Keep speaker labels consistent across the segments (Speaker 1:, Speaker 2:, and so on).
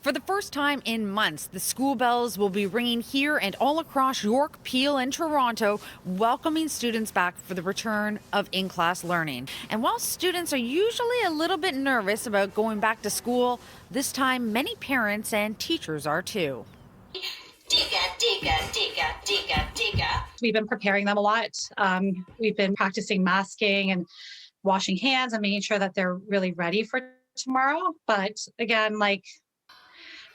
Speaker 1: For the first time in months, the school bells will be ringing here and all across York, Peel, and Toronto, welcoming students back for the return of in-class learning. And while students are usually a little bit nervous about going back to school, this time many parents and teachers are too.
Speaker 2: Digga, digga, digga, digga, digga.
Speaker 3: We've been preparing them a lot. We've been practicing masking and washing hands and making sure that they're really ready for tomorrow. But again,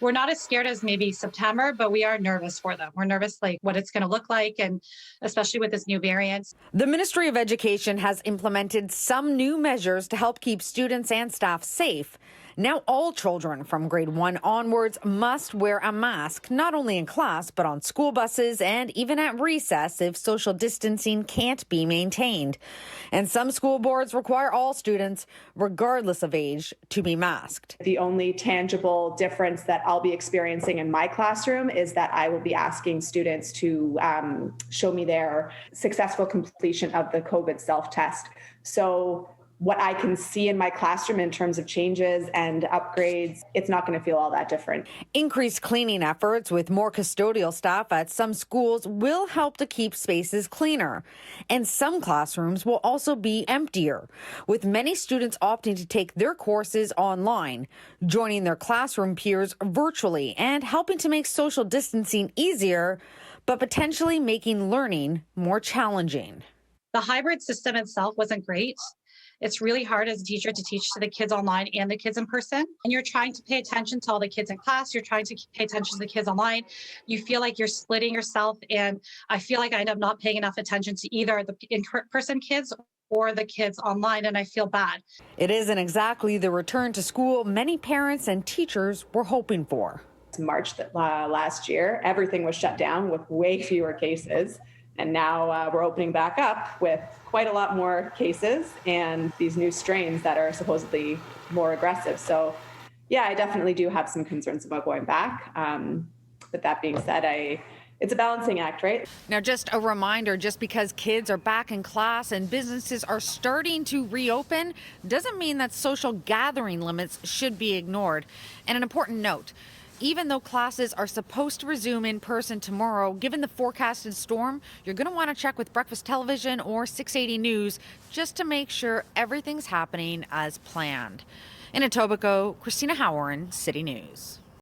Speaker 3: we're not as scared as maybe September, but we are nervous for them. We're nervous what it's going to look like, and especially with this new variant.
Speaker 1: The Ministry of Education has implemented some new measures to help keep students and staff safe. Now all children from grade 1 onwards must wear a mask, not only in class, but on school buses and even at recess if social distancing can't be maintained. And some school boards require all students, regardless of age, to be masked.
Speaker 4: The only tangible difference that I'll be experiencing in my classroom is that I will be asking students to show me their successful completion of the COVID self-test. So what I can see in my classroom in terms of changes and upgrades, it's not going to feel all that different.
Speaker 1: Increased cleaning efforts with more custodial staff at some schools will help to keep spaces cleaner. And some classrooms will also be emptier, with many students opting to take their courses online, joining their classroom peers virtually and helping to make social distancing easier, but potentially making learning more challenging.
Speaker 3: The hybrid system itself wasn't great. It's really hard as a teacher to teach to the kids online and the kids in person. And you're trying to pay attention to all the kids in class. You're trying to pay attention to the kids online. You feel like you're splitting yourself. And I feel like I end up not paying enough attention to either the in-person kids or the kids online, and I feel bad.
Speaker 1: It isn't exactly the return to school many parents and teachers were hoping for.
Speaker 4: March last year, everything was shut down with way fewer cases. And now we're opening back up with quite a lot more cases and these new strains that are supposedly more aggressive. So, yeah, I definitely do have some concerns about going back. But that being said, it's a balancing act, right?
Speaker 1: Now, just a reminder, just because kids are back in class and businesses are starting to reopen doesn't mean that social gathering limits should be ignored. And an important note, even though classes are supposed to resume in person tomorrow, given the forecasted storm, you're going to want to check with Breakfast Television or 680 News just to make sure everything's happening as planned. In Etobicoke, Christina Howard, City News.